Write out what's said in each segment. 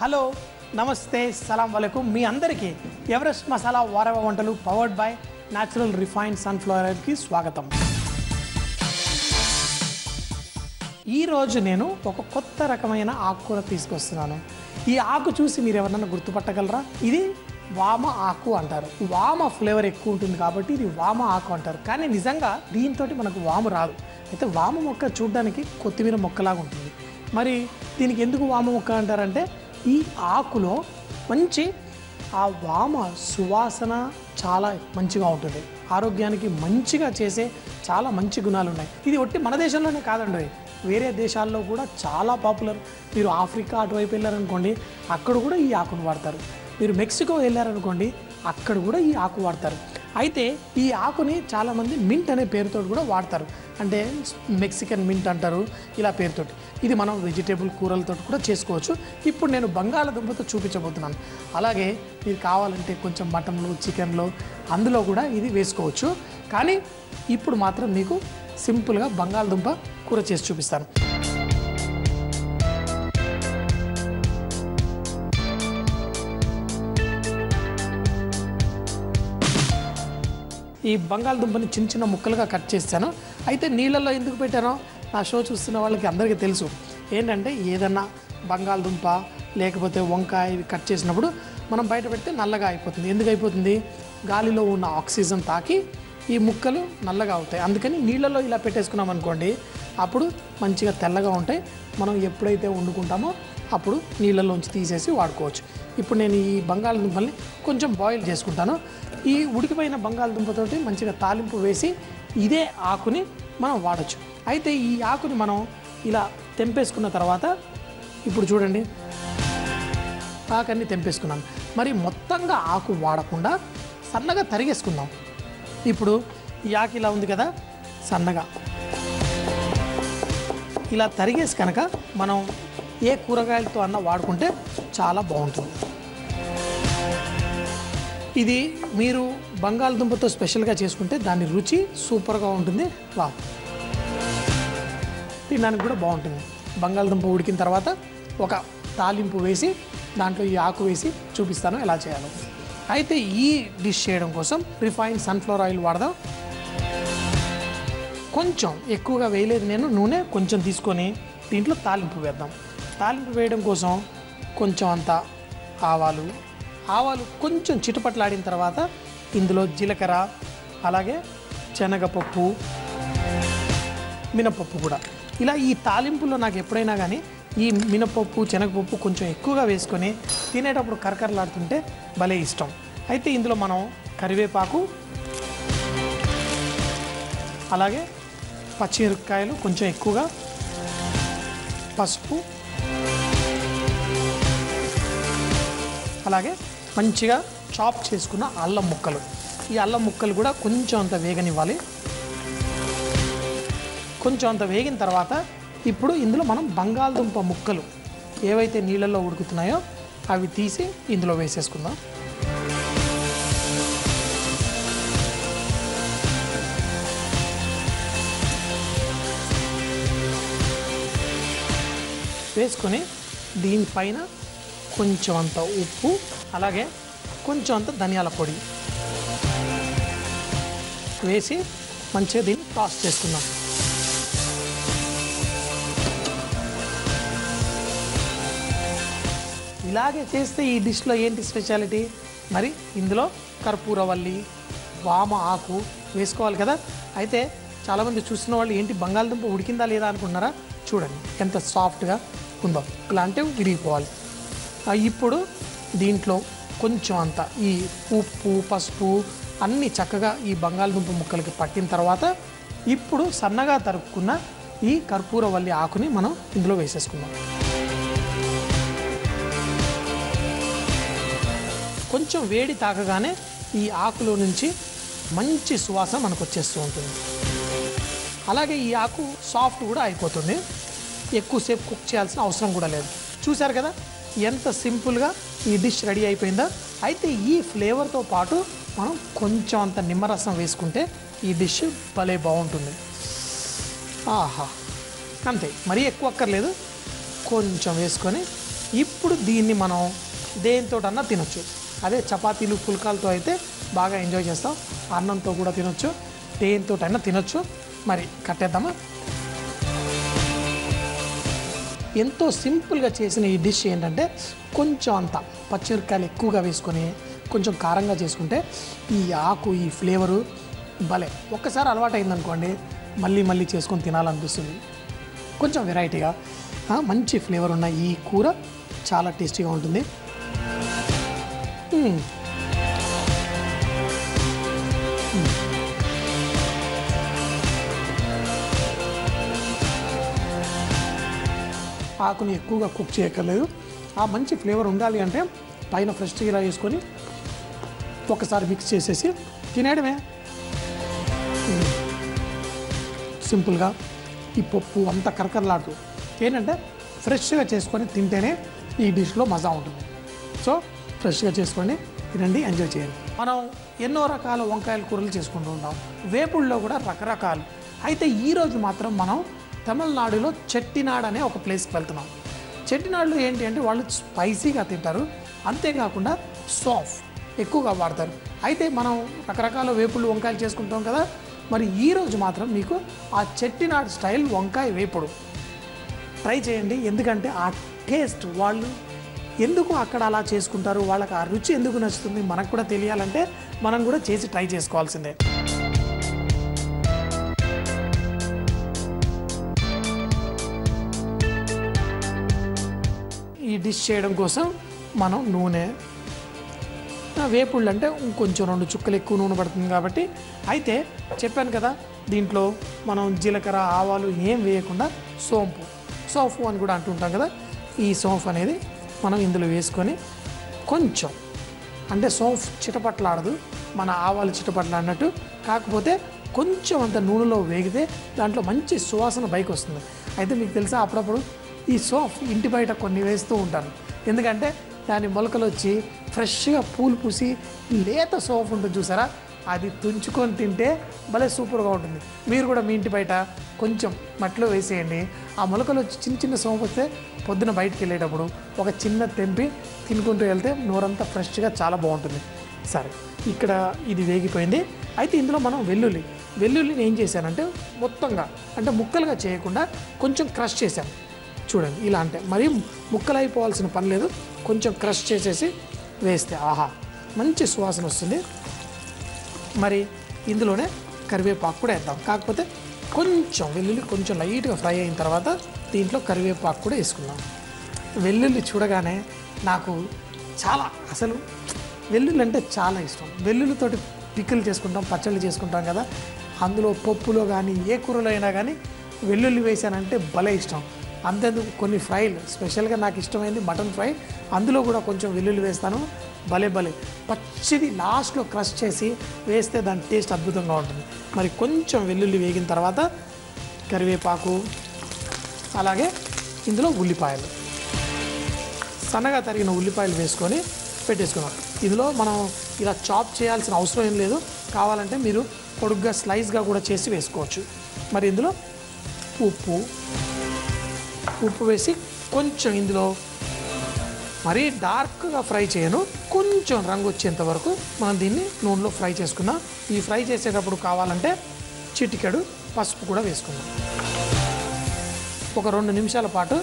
Hello నమస్తే సలాం వలైకుం మీ అందరికీ Everest masala వారవ వంటలు powered by natural refined sunflower ఆయిల్కి స్వాగతం. ఈరోజు నేను ఒక కొత్త రకమైన ఆకుకూర తీసుకొస్తున్నాను. ఈ ఆకు చూసి మీరు ఎవరన్నా గుర్తుపట్టగలరా? ఇది వామ ఆకు అంటారు. వామ ఫ్లేవర్ ఎక్కువ ఉంటుంది కాబట్టి ఇది వామ ఆకు అంటారు. కానీ నిజంగా దీంతో మనకు వాము రాదు. అయితే వామ మొక్క చూడడానికి కొత్తిమీర మొక్కలాగా ఉంటుంది. మరి దీనికి ఎందుకు వామ మొక్క అంటారంటే ఈ ఆకులో మంచి ఆ వామ సువాసన చాలా మంచిగా ఉంటుంది. ఆరోగ్యానికి మంచిగా చేసే చాలా మంచి గుణాలు ఉన్నాయి. ఇది ఒట్టి మన దేశంలోనే కాదండి, వేరే దేశాల్లో కూడా చాలా పాపులర్. మీరు ఆఫ్రికా అటువైపు వెళ్ళారనుకోండి, అక్కడ కూడా ఈ ఆకును వాడతారు. మీరు మెక్సికో వెళ్ళారనుకోండి, అక్కడ కూడా ఈ ఆకు వాడతారు. అయితే ఈ ఆకుని చాలామంది మింట్ అనే పేరుతో కూడా వాడతారు. అంటే మెక్సికన్ మింట్ అంటారు ఇలా పేరుతోటి. ఇది మనం వెజిటేబుల్ కూరలతో కూడా చేసుకోవచ్చు. ఇప్పుడు నేను బంగాళదుంపతో చూపించబోతున్నాను. అలాగే మీరు కావాలంటే కొంచెం మటన్లో చికెన్లో అందులో కూడా ఇది వేసుకోవచ్చు. కానీ ఇప్పుడు మాత్రం మీకు సింపుల్గా బంగాళదుంప కూర చేసి చూపిస్తాను. ఈ బంగాళదుంపని చిన్న చిన్న ముక్కలుగా కట్ చేస్తాను. అయితే నీళ్ళల్లో ఎందుకు పెట్టానో నా షో చూస్తున్న వాళ్ళకి అందరికీ తెలుసు. ఏంటంటే ఏదన్నా బంగాళదుంప లేకపోతే వంకాయ ఇవి కట్ చేసినప్పుడు మనం బయట పెడితే నల్లగా అయిపోతుంది. ఎందుకు అయిపోతుంది? గాలిలో ఉన్న ఆక్సిజన్ తాకి ఈ ముక్కలు నల్లగా అవుతాయి. అందుకని నీళ్ళలో ఇలా పెట్టేసుకున్నాం అనుకోండి, అప్పుడు మంచిగా తెల్లగా ఉంటాయి. మనం ఎప్పుడైతే వండుకుంటామో అప్పుడు నీళ్ళలోంచి తీసేసి వాడుకోవచ్చు. ఇప్పుడు నేను ఈ బంగాళదుంపల్ని కొంచెం బాయిల్ చేసుకుంటాను. ఈ ఉడికిపోయిన బంగాళదుంపతోటి మంచిగా తాలింపు వేసి ఇదే ఆకుని మనం వాడచ్చు. అయితే ఈ ఆకుని మనం ఇలా తెంపేసుకున్న తర్వాత ఇప్పుడు చూడండి, ఆకుని తెంపేసుకున్నాను. మరి మొత్తంగా ఆకు వాడకుండా సన్నగా తరిగేసుకుందాం. ఇప్పుడు ఈ ఆకు ఇలా ఉంది కదా, సన్నగా ఇలా తరిగేసి కనుక మనం ఏ కూరగాయలతో అన్నా వాడుకుంటే చాలా బాగుంటుంది. ఇది మీరు బంగాళదుంపతో స్పెషల్గా చేసుకుంటే దాని రుచి సూపర్గా ఉంటుంది. వా తినడానికి కూడా బాగుంటుంది. బంగాళదుంప ఉడికిన తర్వాత ఒక తాలింపు వేసి దాంట్లో ఈ ఆకు వేసి చూపిస్తాను ఎలా చేయాలో. అయితే ఈ డిష్ చేయడం కోసం రిఫైన్డ్ సన్ఫ్లవర్ ఆయిల్ వాడదాం. కొంచెం ఎక్కువగా వేయలేదు నేను, నూనె కొంచెం తీసుకొని దీంట్లో తాలింపు వేద్దాం. తాలింపు వేయడం కోసం కొంచెం అంత ఆవాలు కొంచెం చిటపట్లాడిన తర్వాత ఇందులో జీలకర్ర, అలాగే శనగపప్పు, మినపప్పు కూడా. ఇలా ఈ తాలింపులో నాకు ఎప్పుడైనా కానీ ఈ మినపప్పు శనగపప్పు కొంచెం ఎక్కువగా వేసుకొని తినేటప్పుడు కరకరలాడుతుంటే భలే ఇష్టం. అయితే ఇందులో మనం కరివేపాకు, అలాగే పచ్చిమిరపకాయలు కొంచెం ఎక్కువగా, పసుపు, అలాగే మంచిగా చాప్ చేసుకున్న అల్లం ముక్కలు. ఈ అల్లం ముక్కలు కూడా కొంచెం అంత వేగనివ్వాలి. కొంచెం అంత వేగిన తర్వాత ఇప్పుడు ఇందులో మనం బంగాళదుంప ముక్కలు ఏవైతే నీళ్ళల్లో ఉడుకుతున్నాయో అవి తీసి ఇందులో వేసేసుకుందాం. వేసుకొని దీనిపైన కొంచెం అంత ఉప్పు, అలాగే కొంచెం అంత ధనియాల పొడి వేసి మంచిగా దీన్ని టాస్ చేసుకుందాం. ఇలాగే చేస్తే ఈ డిష్లో ఏంటి స్పెషాలిటీ? మరి ఇందులో కర్పూరవల్లి, వామ ఆకు వేసుకోవాలి కదా. అయితే చాలామంది చూస్తున్న వాళ్ళు ఏంటి బంగాళదుంప ఉడికిందా లేదా అనుకుంటున్నారా? చూడండి ఎంత సాఫ్ట్గా ఉందో. ఇలా అంటే విరిగిపోవాలి. ఇప్పుడు దీంట్లో కొంచెం అంత ఈ ఉప్పు, పసుపు అన్నీ చక్కగా ఈ బంగాళదుంప ముక్కలకి పట్టిన తర్వాత ఇప్పుడు సన్నగా తరుక్కున్న ఈ కర్పూరవల్లి ఆకుని మనం ఇందులో వేసేసుకుందాం. కొంచెం వేడి తాకగానే ఈ ఆకులో నుంచి మంచి సువాసన మనకు వచ్చేస్తూ ఉంటుంది. అలాగే ఈ ఆకు సాఫ్ట్ కూడా అయిపోతుంది. ఎక్కువసేపు కుక్ చేయాల్సిన అవసరం కూడా లేదు. చూశారు కదా ఎంత సింపుల్గా ఈ డిష్ రెడీ అయిపోయిందా? అయితే ఈ ఫ్లేవర్తో పాటు మనం కొంచెం అంత నిమ్మరసం వేసుకుంటే ఈ డిష్ భలే బాగుంటుంది. ఆహా, అంతే, మరీ ఎక్కువ అక్కర్లేదు. కొంచెం వేసుకొని ఇప్పుడు దీన్ని మనం దేనితోటన్నా తినొచ్చు. అదే చపాతీలు పుల్కాలతో అయితే బాగా ఎంజాయ్ చేస్తాం, అన్నంతో కూడా తినొచ్చు, దేనితోటైనా తినొచ్చు. మరి కట్టేద్దామా? ఎంతో సింపుల్గా చేసిన ఈ డిష్ ఏంటంటే కొంచెం అంత పచ్చిమిరపకాయలు ఎక్కువగా వేసుకొని కొంచెం కారంగా చేసుకుంటే ఈ ఆకు ఈ ఫ్లేవరు భలే. ఒక్కసారి అలవాటు అయిందనుకోండి మళ్ళీ మళ్ళీ చేసుకొని తినాలనిపిస్తుంది. కొంచెం వెరైటీగా మంచి ఫ్లేవర్ ఉన్న ఈ కూర చాలా టేస్టీగా ఉంటుంది. ఆకుని ఎక్కువగా కుక్ చేయక్కర్లేదు. ఆ మంచి ఫ్లేవర్ ఉండాలి అంటే పైన ఫ్రెష్ ఇలా వేసుకొని ఒకసారి మిక్స్ చేసేసి తినేయడమే. సింపుల్గా ఈ పప్పు అంతా కరకరలాడుతూ ఏంటంటే ఫ్రెష్గా చేసుకొని తింటేనే ఈ డిష్లో మజా ఉంటుంది. సో ఫ్రెష్గా చేసుకొని తినండి, ఎంజాయ్ చేయండి. మనం ఎన్నో రకాల వంకాయల కూరలు చేసుకుంటూ ఉంటాం, వేపుల్లో కూడా రకరకాలు. అయితే ఈరోజు మాత్రం మనం తమిళనాడులో చెట్టినాడ్ అనే ఒక ప్లేస్కి వెళ్తున్నాం. చెట్టినాడులో ఏంటి అంటే వాళ్ళు స్పైసీగా తింటారు, అంతేకాకుండా సాఫ్ ఎక్కువగా వాడతారు. అయితే మనం రకరకాల వేపుళ్ళు వంకాయలు చేసుకుంటాం కదా, మరి ఈరోజు మాత్రం మీకు ఆ చెట్టినాడ్ స్టైల్ వంకాయ వేపుడు ట్రై చేయండి. ఎందుకంటే ఆ టేస్ట్ వాళ్ళు ఎందుకు అక్కడ అలా చేసుకుంటారు, వాళ్ళకి ఆ రుచి ఎందుకు నచ్చుతుంది మనకు కూడా తెలియాలంటే మనం కూడా చేసి ట్రై చేసుకోవాల్సిందే. ఈ డిష్ చేయడం కోసం మనం నూనె, వేపుళ్ళు అంటే ఇంకొంచెం 2 చుక్కలు ఎక్కువ నూనె పడుతుంది కాబట్టి, అయితే చెప్పాను కదా దీంట్లో మనం జీలకర్ర ఆవాలు ఏం వేయకుండా సోంపు అని కూడా అంటుంటాం కదా, ఈ సోంపు అనేది మనం ఇందులో వేసుకొని కొంచెం అంటే సోంపు చిటపట్లాడదు, మన ఆవాలు చిటపట్లాడినట్టు, కాకపోతే కొంచెం అంత నూనెలో వేగితే దాంట్లో మంచి సువాసన బయటకు వస్తుంది. అయితే మీకు తెలుసా అప్పుడప్పుడు ఈ సోంపు ఇంటి బయట కొన్ని వేస్తూ ఉంటాను, ఎందుకంటే దాని మొలకలు వచ్చి ఫ్రెష్గా పూలు పూసి లేత సోంపు ఉంటుంది చూసారా, అది తుంచుకొని తింటే భలే సూపర్గా ఉంటుంది. మీరు కూడా మీ ఇంటి బయట కొంచెం మట్టిలో వేసేయండి, ఆ మొలకలు వచ్చి చిన్న చిన్న సోంపు వస్తే పొద్దున బయటికి వెళ్ళేటప్పుడు ఒక చిన్న తెంపి తినుకుంటూ వెళ్తే నోరంతా ఫ్రెష్గా చాలా బాగుంటుంది. సరే, ఇక్కడ ఇది వేగిపోయింది. అయితే ఇందులో మనం వెల్లుల్లిని ఏం చేశానంటే మొత్తంగా అంటే ముక్కలుగా చేయకుండా కొంచెం క్రష్ చేశాను. చూడండి, ఇలా అంటే మరీ ముక్కలు అయిపోవాల్సిన పని లేదు, కొంచెం క్రష్ చేసేసి వేస్తే ఆహా మంచి సువాసన వస్తుంది. మరి ఇందులోనే కరివేపాకు కూడా వేద్దాం, కాకపోతే కొంచెం వెల్లుల్లి కొంచెం లైట్గా ఫ్రై అయిన తర్వాత దీంట్లో కరివేపాకు కూడా వేసుకుందాం. వెల్లుల్లి చూడగానే నాకు అసలు వెల్లుల్లి అంటే చాలా ఇష్టం. వెల్లుల్లితోటి పిక్కలు చేసుకుంటాం, పచ్చళ్ళు చేసుకుంటాం కదా, అందులో పప్పులో కానీ ఏ కూరలో అయినా కానీ వెల్లుల్లి వేసానంటే భలే ఇష్టం. అంతేందుకు కొన్ని ఫ్రైలు స్పెషల్గా నాకు ఇష్టమైంది మటన్ ఫ్రై, అందులో కూడా కొంచెం వెల్లుల్లి వేస్తాను, భలే పచ్చిది లాస్ట్లో క్రష్ చేసి వేస్తే దాని టేస్ట్ అద్భుతంగా ఉంటుంది. మరి కొంచెం వెల్లుల్లి వేగిన తర్వాత కరివేపాకు, అలాగే ఇందులో ఉల్లిపాయలు, సన్నగా తరిగిన ఉల్లిపాయలు వేసుకొని పెట్టేసుకున్నాం. ఇందులో మనం ఇలా చాప్ చేయాల్సిన అవసరం ఏం లేదు, కావాలంటే మీరు పొడుగ్గా స్లైస్గా కూడా చేసి వేసుకోవచ్చు. మరి ఇందులో ఉప్పు వేసి కొంచెం ఇందులో మరీ డార్క్గా ఫ్రై చేయను, కొంచెం రంగు వచ్చేంత వరకు మనం దీన్ని నూనెలో ఫ్రై చేసుకుందాం. ఈ ఫ్రై చేసేటప్పుడు కావాలంటే చిటికెడు పసుపు కూడా వేసుకుందాం. ఒక 2 నిమిషాల పాటు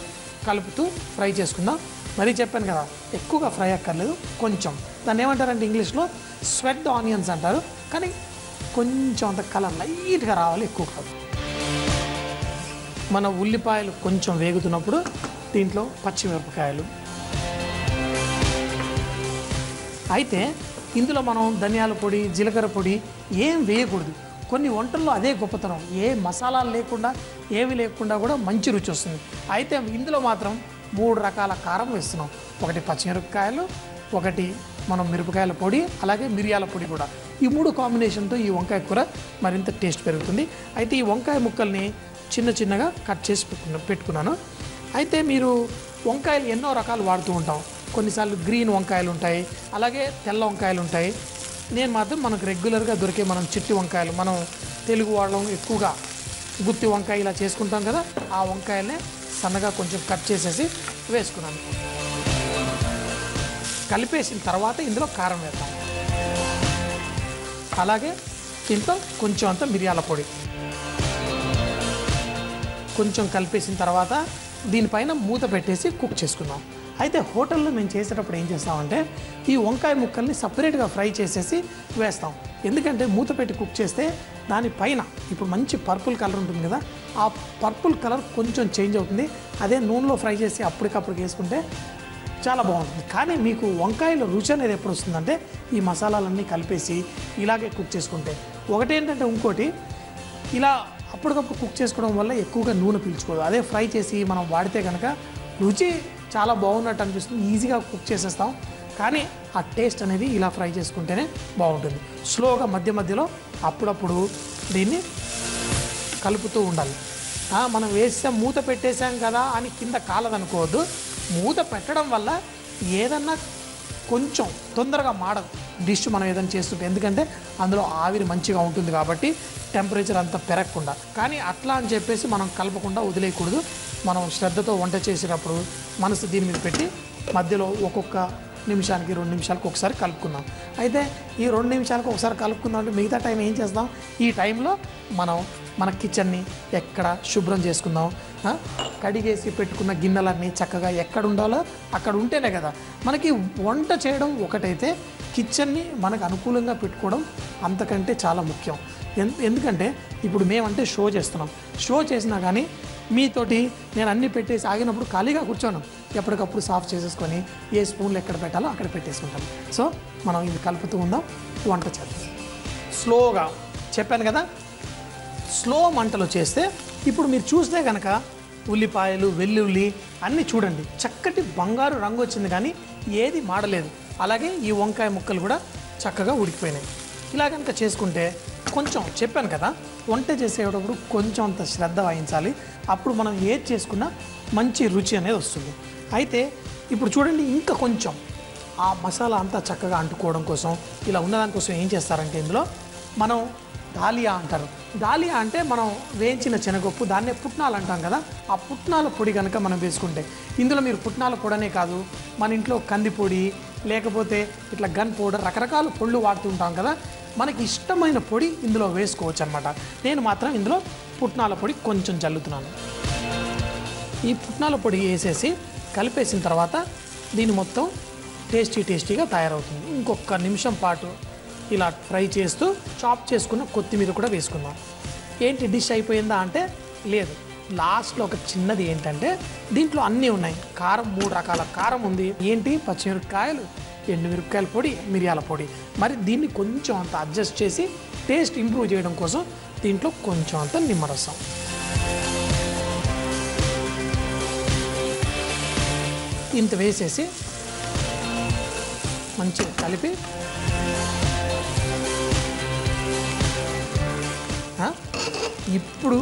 కలుపుతూ ఫ్రై చేసుకుందాం. మరీ చెప్పాను కదా ఎక్కువగా ఫ్రై అక్కర్లేదు, కొంచెం దాన్ని ఏమంటారంటే ఇంగ్లీష్లో స్వెట్ ఆనియన్స్ అంటారు, కానీ కొంచెం అంత కలర్ లైట్గా రావాలి, ఎక్కువ కాదు. మన ఉల్లిపాయలు కొంచెం వేగుతున్నప్పుడు దీంట్లో పచ్చిమిరపకాయలు, అయితే ఇందులో మనం ధనియాల పొడి, జీలకర్ర పొడి ఏం వేయకూడదు. కొన్ని వంటల్లో అదే గొప్పతనం, ఏ మసాలాలు లేకుండా ఏవి లేకుండా కూడా మంచి రుచి వస్తుంది. అయితే ఇందులో మాత్రం 3 రకాల కారం వేస్తున్నాం. ఒకటి పచ్చిమిరపకాయలు, ఒకటి మనం మిరపకాయల పొడి, అలాగే మిరియాల పొడి కూడా. ఈ 3 కాంబినేషన్తో ఈ వంకాయ కూర మరింత టేస్ట్ పెరుగుతుంది. అయితే ఈ వంకాయ ముక్కల్ని చిన్నగా కట్ చేసి పెట్టుకున్నాను. అయితే మీరు వంకాయలు ఎన్నో రకాలు వాడుతూ ఉంటాం, కొన్నిసార్లు గ్రీన్ వంకాయలు ఉంటాయి, అలాగే తెల్ల వంకాయలు ఉంటాయి. నేను మాత్రం మనకు రెగ్యులర్గా దొరికే మనం చిట్టి వంకాయలు, మనం తెలుగు వాళ్ళం ఎక్కువగా గుత్తి వంకాయ ఇలా చేసుకుంటాం కదా, ఆ వంకాయలనే సన్నగా కొంచెం కట్ చేసేసి వేసుకున్నాను. కలిపేసిన తర్వాత ఇందులో కారం వేద్దాం. అలాగే దీంట్లో కొంచెం అంత మిరియాల పొడి కొంచెం కలిపేసిన తర్వాత దీనిపైన మూత పెట్టేసి కుక్ చేసుకుందాం. అయితే హోటల్లో మేము చేసేటప్పుడు ఏం చేస్తామంటే ఈ వంకాయ ముక్కల్ని సపరేట్గా ఫ్రై చేసేసి వేస్తాం. ఎందుకంటే మూత పెట్టి కుక్ చేస్తే దానిపైన ఇప్పుడు మంచి పర్పుల్ కలర్ ఉంటుంది కదా, ఆ పర్పుల్ కలర్ కొంచెం చేంజ్ అవుతుంది. అదే నూనెలో ఫ్రై చేసి అప్పటికప్పుడు వేసుకుంటే చాలా బాగుంటుంది. కానీ మీకు వంకాయలో రుచి అనేది ఎప్పుడు వస్తుందంటే ఈ మసాలాలన్నీ కలిపేసి ఇలాగే కుక్ చేసుకుంటే. ఒకటేంటంటే ఇంకోటి, ఇలా అప్పటికప్పుడు కుక్ చేసుకోవడం వల్ల ఎక్కువగా నూనె పీల్చుకోదు. అదే ఫ్రై చేసి మనం వాడితే కనుక రుచి చాలా బాగున్నట్టు అనిపిస్తుంది, ఈజీగా కుక్ చేసేస్తాం. కానీ ఆ టేస్ట్ అనేది ఇలా ఫ్రై చేసుకుంటేనే బాగుంటుంది. స్లోగా మధ్య మధ్యలో అప్పుడప్పుడు దీన్ని కలుపుతూ ఉండాలి. మనం వేసాం మూత పెట్టేసాం కదా అని కింద కాలదనుకోవద్దు. మూత పెట్టడం వల్ల ఏదన్నా కొంచెం తొందరగా మాడదు డిష్ మనం ఏదైనా చేస్తుంటే, ఎందుకంటే అందులో ఆవిరి మంచిగా ఉంటుంది కాబట్టి టెంపరేచర్ అంతా పెరగకుండా. కానీ అట్లా అని చెప్పేసి మనం కలపకుండా వదిలేయకూడదు. మనం శ్రద్ధతో వంట చేసేటప్పుడు మనసు దీని మీద పెట్టి మధ్యలో ఒక్కొక్క నిమిషానికి 2 నిమిషాలకు ఒకసారి కలుపుకుందాం. అయితే ఈ 2 నిమిషాలకు ఒకసారి కలుపుకుందాం అంటే మిగతా టైం ఏం చేస్తాం, ఈ టైంలో మనం మన కిచెన్ని ఎక్కడ శుభ్రం చేసుకుందాం. కడిగేసి పెట్టుకున్న గిన్నెలన్నీ చక్కగా ఎక్కడ ఉండాలో అక్కడ ఉంటేనే కదా మనకి వంట చేయడం. ఒకటైతే కిచెన్ని మనకు అనుకూలంగా పెట్టుకోవడం అంతకంటే చాలా ముఖ్యం. ఎందుకంటే ఇప్పుడు మేమంటే షో చేస్తున్నాం, షో చేసినా కానీ మీతోటి నేను అన్నీ పెట్టేసి ఆగినప్పుడు ఖాళీగా కూర్చోను, ఎప్పటికప్పుడు సాఫ్ చేసేసుకొని ఏ స్పూన్లు ఎక్కడ పెట్టాలో అక్కడ పెట్టేసుకుంటాం. సో మనం ఇది కలుపుతూ ఉందాం, వంట చేద్దాం స్లోగా. చెప్పాను కదా స్లో మంటలో చేస్తే. ఇప్పుడు మీరు చూస్తే కనుక ఉల్లిపాయలు వెల్లుల్లి అన్నీ చూడండి చక్కటి బంగారు రంగు వచ్చింది, కానీ ఏది మాడలేదు. అలాగే ఈ వంకాయ ముక్కలు కూడా చక్కగా ఉడికిపోయినాయి. ఇలా కనుక చేసుకుంటే కొంచెం చెప్పాను కదా వంట చేసేటప్పుడు కొంచెం అంత శ్రద్ధ వహించాలి. అప్పుడు మనం ఏది చేసుకున్నా మంచి రుచి అనేది వస్తుంది. అయితే ఇప్పుడు చూడండి ఇంకా కొంచెం ఆ మసాలా అంతా చక్కగా అంటుకోవడం కోసం ఇలా ఉన్నదానికోసం ఏం చేస్తారంటే ఇందులో మనం దాలియా అంటారు. దాలియా అంటే మనం వేయించిన శనగపప్పు, దాన్నే పుట్నాలు అంటాం కదా, ఆ పుట్నాల పొడి కనుక మనం వేసుకుంటే ఇందులో మీరు పుట్నాల పొడనే కాదు మన ఇంట్లో కంది పొడి లేకపోతే ఇట్లా గన్ పౌడర్ రకరకాల పొళ్ళు వాడుతుంటాం కదా, మనకి ఇష్టమైన పొడి ఇందులో వేసుకోవచ్చు అనమాట. నేను మాత్రం ఇందులో పుట్నాల పొడి కొంచెం చల్లుతున్నాను. ఈ పుట్నాల పొడి వేసేసి కలిపేసిన తర్వాత దీన్ని మొత్తం టేస్టీగా తయారవుతుంది. ఇంకొక నిమిషం పాటు ఇలా ఫ్రై చేస్తూ చాప్ చేసుకున్న కొత్తిమీర కూడా వేసుకుందాం. ఏంటి డిష్ అయిపోయిందా అంటే లేదు, లాస్ట్లో ఒక చిన్నది ఏంటంటే దీంట్లో అన్నీ ఉన్నాయి. కారం 3 రకాల కారం ఉంది. ఏంటి పచ్చిమిరపకాయలు, ఎండుమిరపకాయల పొడి, మిరియాల పొడి. మరి దీన్ని కొంచెం అంత అడ్జస్ట్ చేసి టేస్ట్ ఇంప్రూవ్ చేయడం కోసం దీంట్లో కొంచెం అంత నిమ్మరసం, ఇంత వేసేసి మంచిగా కలిపి ఇప్పుడు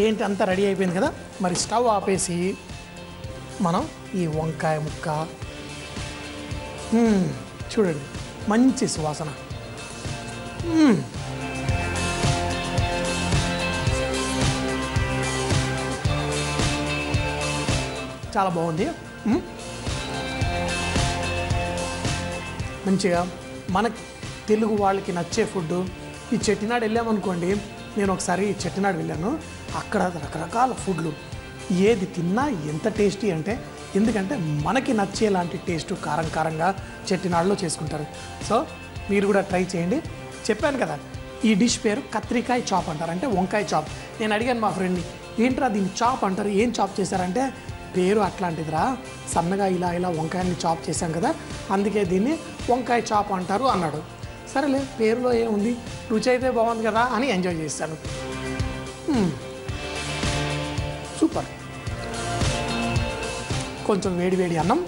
ఏంటి అంతా రెడీ అయిపోయింది కదా, మరి స్టవ్ ఆపేసి మనం ఈ వంకాయ ముక్క చూడండి మంచి సువాసన. చాలా బాగుంది. మంచిగా మన తెలుగు వాళ్ళకి నచ్చే ఫుడ్. ఈ చెట్టినాడు వెళ్ళామనుకోండి, నేను ఒకసారి చెట్టినాడు వెళ్ళాను, అక్కడ రకరకాల ఫుడ్లు ఏది తిన్నా ఎంత టేస్టీ అంటే, ఎందుకంటే మనకి నచ్చేలాంటి టేస్ట్ కారంగా చెట్టినాడులో చేసుకుంటారు. సో మీరు కూడా ట్రై చేయండి. చెప్పాను కదా ఈ డిష్ పేరు కత్రికాయ చాప్ అంటారు, అంటే వంకాయ చాప్. నేను అడిగాను మా ఫ్రెండ్ని, ఏంట్రా దీన్ని చాప్ అంటారు, ఏం చాప్ చేశారంటే పేరు అట్లాంటిదిరా, సన్నగా ఇలా వంకాయని చాప్ చేశాం కదా అందుకే దీన్ని వంకాయ చాప్ అంటారు అన్నాడు. సరేలే పేరులో ఏముంది, రుచి అయితే బాగుంది కదా అని ఎంజాయ్ చేశాను. సూపర్. కొంచెం వేడి అన్నం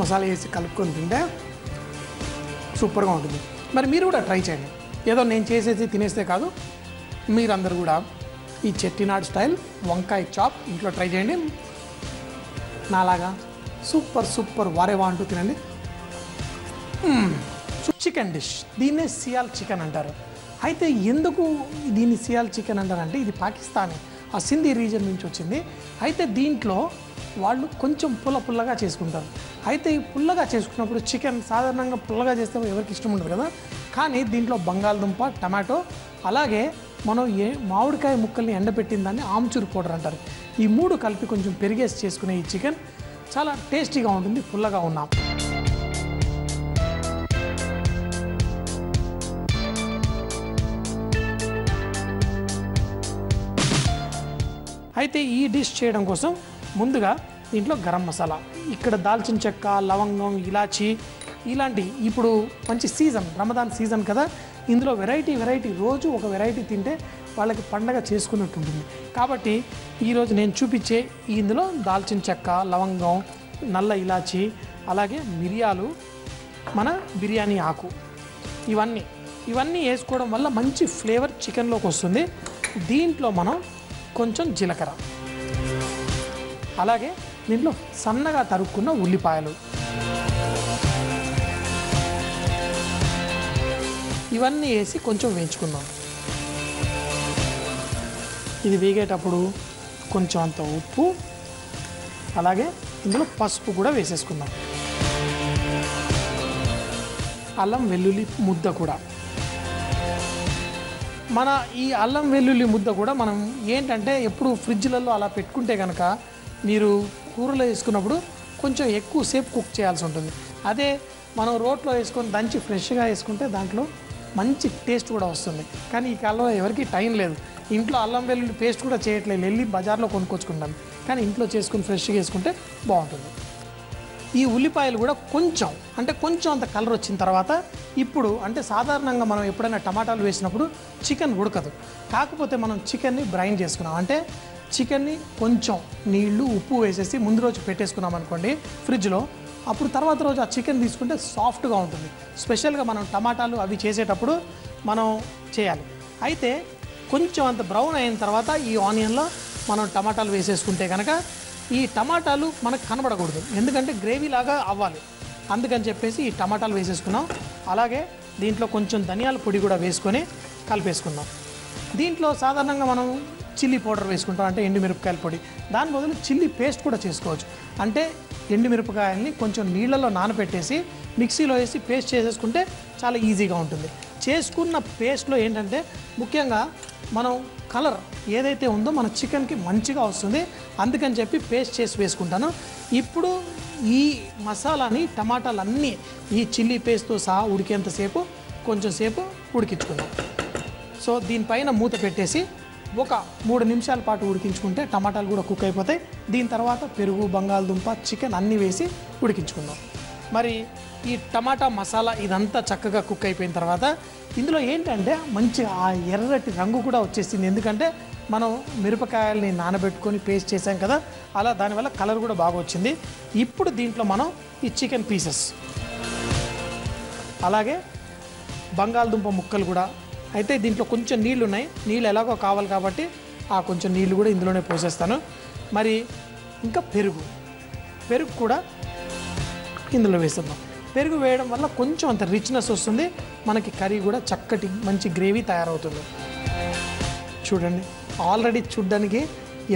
మసాలా వేసి కలుపుకొని తింటే సూపర్గా ఉంటుంది. మరి మీరు కూడా ట్రై చేయండి. ఏదో నేను చేసేసి తినేస్తే కాదు, మీరందరూ కూడా ఈ చెట్టినాడు స్టైల్ వంకాయ చాప్ ఇంట్లో ట్రై చేయండి. నాలాగా సూపర్ వారేవా అంటూ తినండి. చికెన్ డిష్, దీన్నే సియాల్ చికెన్ అంటారు. అయితే ఎందుకు దీన్ని సియాల్ చికెన్ అంటారంటే ఇది పాకిస్తానీ. ఆ సింధీ రీజన్ నుంచి వచ్చింది. అయితే దీంట్లో వాళ్ళు కొంచెం పుల్లగా చేసుకుంటారు. అయితే ఈ పుల్లగా చేసుకున్నప్పుడు చికెన్ సాధారణంగా పుల్లగా చేస్తే ఎవరికి ఇష్టం ఉండదు కదా. కానీ దీంట్లో బంగాళదుంప, టమాటో, అలాగే మనం మామిడికాయ ముక్కల్ని ఎండబెట్టిన దాన్ని ఆమ్చూర్ పౌడర్ అంటారు. ఈ 3 కలిపి కొంచెం పెరిగేసి చేసుకునే ఈ చికెన్ చాలా టేస్టీగా ఉంటుంది పుల్లగా ఉన్నా. అయితే ఈ డిష్ చేయడం కోసం ముందుగా దీంట్లో గరం మసాలా, ఇక్కడ దాల్చిన చెక్క, లవంగం, ఇలాచి ఇలాంటి, ఇప్పుడు మంచి సీజన్ రమదాన్ సీజన్ కదా, ఇందులో వెరైటీ రోజు ఒక వెరైటీ తింటే వాళ్ళకి పండగ చేసుకున్నట్టు ఉంటుంది. కాబట్టి ఈరోజు నేను చూపించే ఇందులో దాల్చిన చెక్క, లవంగం, నల్ల ఇలాచి, అలాగే మిరియాలు, మన బిర్యానీ ఆకు, ఇవన్నీ వేసుకోవడం వల్ల మంచి ఫ్లేవర్ చికెన్లోకి వస్తుంది. దీంట్లో మనం కొంచెం జీలకర్ర, అలాగే దీంట్లో సన్నగా తరుక్కున్న ఉల్లిపాయలు, ఇవన్నీ వేసి కొంచెం వేయించుకుందాం. ఇది వేగేటప్పుడు కొంచెం అంత ఉప్పు, అలాగే ఇందులో పసుపు కూడా వేసేసుకుందాం. అల్లం వెల్లుల్లి ముద్ద కూడా, మన ఈ అల్లం వెల్లుల్లి ముద్ద కూడా మనం ఏంటంటే ఎప్పుడు ఫ్రిడ్జ్లలో అలా పెట్టుకుంటే కనుక మీరు కూరలో వేసుకున్నప్పుడు కొంచెం ఎక్కువసేపు కుక్ చేయాల్సి ఉంటుంది. అదే మనం రోట్లో వేసుకొని దంచి ఫ్రెష్గా వేసుకుంటే దాంట్లో మంచి టేస్ట్ కూడా వస్తుంది. కానీ ఈ కాలంలో ఎవరికి టైం లేదు, ఇంట్లో అల్లం వెల్లుల్లి పేస్ట్ కూడా చేయట్లేదు, వెళ్ళి బజార్లో కొనుక్కొచ్చుకుంటాం. కానీ ఇంట్లో చేసుకుని ఫ్రెష్గా వేసుకుంటే బాగుంటుంది. ఈ ఉల్లిపాయలు కూడా కొంచెం అంత కలర్ వచ్చిన తర్వాత, ఇప్పుడు అంటే సాధారణంగా మనం ఎప్పుడైనా టమాటాలు వేసినప్పుడు చికెన్ ఉడకదు. కాకపోతే మనం చికెన్ని బ్రైన్ చేసుకున్నాం, అంటే చికెన్ని కొంచెం నీళ్లు, ఉప్పు వేసేసి ముందు రోజు పెట్టేసుకున్నాం అనుకోండి ఫ్రిడ్జ్లో, అప్పుడు తర్వాత రోజు ఆ చికెన్ తీసుకుంటే సాఫ్ట్గా ఉంటుంది. స్పెషల్గా మనం టమాటాలు అవి చేసేటప్పుడు మనం చేయాలి. అయితే కొంచెం అంత బ్రౌన్ అయిన తర్వాత ఈ ఆనియన్లో మనం టమాటాలు వేసేసుకుంటే కనుక ఈ టమాటాలు మనకు కనబడకూడదు, ఎందుకంటే గ్రేవీ లాగా అవ్వాలి. అందుకని చెప్పేసి ఈ టమాటాలు వేసేసుకున్నాం. అలాగే దీంట్లో కొంచెం ధనియాల పొడి కూడా వేసుకొని కలిపేసుకుందాం. దీంట్లో సాధారణంగా మనం చిల్లీ పౌడర్ వేసుకుంటాం, అంటే ఎండుమిరపకాయల పొడి. దాని బదులు చిల్లీ పేస్ట్ కూడా చేసుకోవచ్చు. అంటే ఎండుమిరపకాయల్ని కొంచెం నీళ్ళలో నానబెట్టేసి మిక్సీలో వేసి పేస్ట్ చేసేసుకుంటే చాలా ఈజీగా ఉంటుంది. చేసుకున్న పేస్ట్లో ఏంటంటే ముఖ్యంగా మనం కలర్ ఏదైతే ఉందో మన చికెన్కి మంచిగా వస్తుంది. అందుకని చెప్పి పేస్ట్ చేసి వేసుకుంటాను. ఇప్పుడు ఈ మసాలాని టమాటాలన్నీ ఈ చిల్లీ పేస్ట్తో సహా ఉడికేంతసేపు కొంచెం సేపు ఉడికించుకుందాం. సో దీనిపైన మూత పెట్టేసి ఒక 3 నిమిషాల పాటు ఉడికించుకుంటే టమాటాలు కూడా కుక్ అయిపోతాయి. దీని తర్వాత పెరుగు, బంగాళదుంప, చికెన్ అన్నీ వేసి ఉడికించుకుందాం. మరి ఈ టమాటా మసాలా ఇదంతా చక్కగా కుక్ అయిపోయిన తర్వాత ఇందులో ఏంటంటే మంచి ఆ ఎర్రటి రంగు కూడా వచ్చేసింది, ఎందుకంటే మనం మిరపకాయల్ని నానబెట్టుకొని పేస్ట్ చేసాం కదా, అలా దానివల్ల కలర్ కూడా బాగా వచ్చింది. ఇప్పుడు దీంట్లో మనం ఈ చికెన్ పీసెస్, అలాగే బంగాళదుంప ముక్కలు కూడా, అయితే దీంట్లో కొంచెం నీళ్ళు ఉన్నాయి, నీళ్ళు ఎలాగో కావాలి కాబట్టి ఆ కొంచెం నీళ్ళు కూడా ఇందులోనే పోసేస్తాను. మరి ఇంకా పెరుగు కూడా ఇందులో వేసేద్దాం. పెరుగు వేయడం వల్ల కొంచెం అంత రిచ్నెస్ వస్తుంది, మనకి కర్రీ కూడా చక్కటి మంచి గ్రేవీ తయారవుతుంది. చూడండి ఆల్రెడీ చూడ్డానికి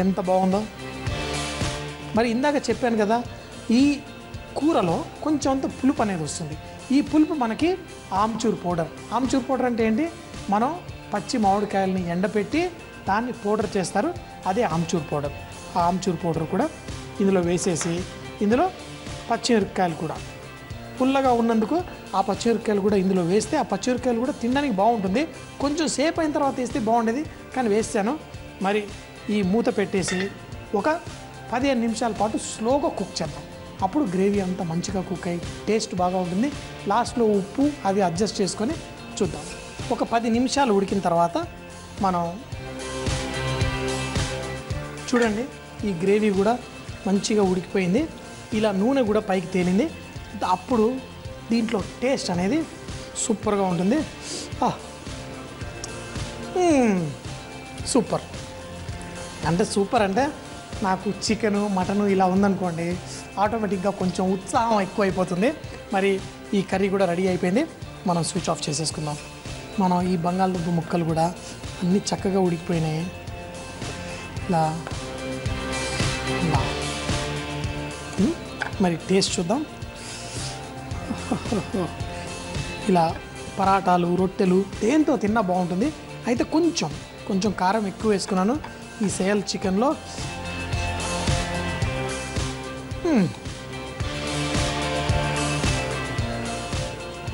ఎంత బాగుందో. మరి ఇందాక చెప్పాను కదా, ఈ కూరలో కొంచెం అంత పులుపు అనేది వస్తుంది. ఈ పులుపు మనకి ఆమ్చూర్ పౌడర్ అంటే ఏంటి, మనం పచ్చి మామిడికాయలని ఎండపెట్టి దాన్ని పౌడర్ చేస్తారు, అదే ఆమ్చూర్ పౌడర్. ఆ ఆమ్చూర్ పౌడర్ కూడా ఇందులో వేసేసి, ఇందులో పచ్చిమిరపకాయలు కూడా పుల్లగా ఉన్నందుకు ఆ పచ్చిమిరపకాయలు కూడా ఇందులో వేస్తే ఆ పచ్చిమిరపకాయలు కూడా తినడానికి బాగుంటుంది. కొంచెం సేపు అయిన తర్వాత వేస్తే బాగుండేది, కానీ వేస్తాను. మరి ఈ మూత పెట్టేసి ఒక 15 నిమిషాల పాటు స్లోగా కుక్ చేద్దాం. అప్పుడు గ్రేవీ అంతా మంచిగా కుక్ అయ్యి టేస్ట్ బాగా ఉంటుంది. లాస్ట్లో ఉప్పు అది అడ్జస్ట్ చేసుకొని చూద్దాం. ఒక 10 నిమిషాలు ఉడికిన తర్వాత మనం చూడండి ఈ గ్రేవీ కూడా మంచిగా ఉడికిపోయింది, ఇలా నూనె కూడా పైకి తేలింది. అప్పుడు దీంట్లో టేస్ట్ అనేది సూపర్గా ఉంటుంది. సూపర్ అంటే నాకు చికెను, మటను ఇలా ఉందనుకోండి, ఆటోమేటిక్గా కొంచెం ఉత్సాహం ఎక్కువ అయిపోతుంది. మరి ఈ కర్రీ కూడా రెడీ అయిపోయింది, మనం స్విచ్ ఆఫ్ చేసేసుకుందాం. మనం ఈ బంగాళదుంప ముక్కలు కూడా అన్నీ చక్కగా ఉడికిపోయినాయి. ఇలా ఇలా మరి టేస్ట్ చూద్దాం. ఇలా పరాటాలు, రొట్టెలు దేంతో తిన్నా బాగుంటుంది. అయితే కొంచెం కారం ఎక్కువ వేసుకున్నాను ఈ సేల్ చికెన్లో.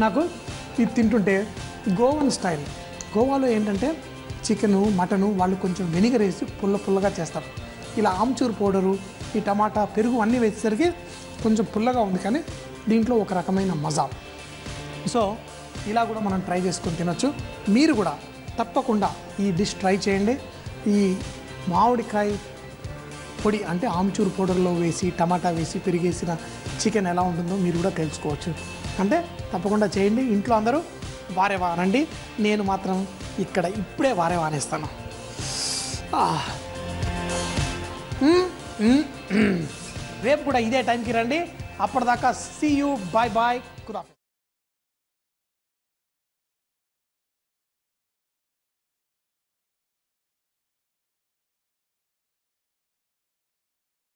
నాకు ఇది తింటుంటే గోవన్ స్టైల్. గోవాలో ఏంటంటే చికెను, మటను వాళ్ళు కొంచెం వెనిగర్ వేసి పుల్లగా చేస్తారు. ఇలా ఆమ్చూర్ పౌడరు, ఈ టమాటా, పెరుగు అన్నీ వేసేసరికి కొంచెం పుల్లగా ఉంది, కానీ దీంట్లో ఒక రకమైన మజా. సో ఇలా కూడా మనం ట్రై చేసుకొని తినొచ్చు. మీరు కూడా తప్పకుండా ఈ డిష్ ట్రై చేయండి. ఈ మామిడికాయ పొడి అంటే ఆమ్చూర్ పౌడర్లో వేసి టమాటా వేసి పెరిగేసిన చికెన్ ఎలా ఉంటుందో మీరు కూడా తెలుసుకోవచ్చు. అంటే తప్పకుండా చేయండి. ఇంట్లో అందరూ వారే వానండి. నేను మాత్రం ఇక్కడ ఇప్పుడే వారే వానేస్తాను. రేపు కూడా ఇదే టైంకి రండి. అప్పటిదాకా see you, bye bye, Khuda.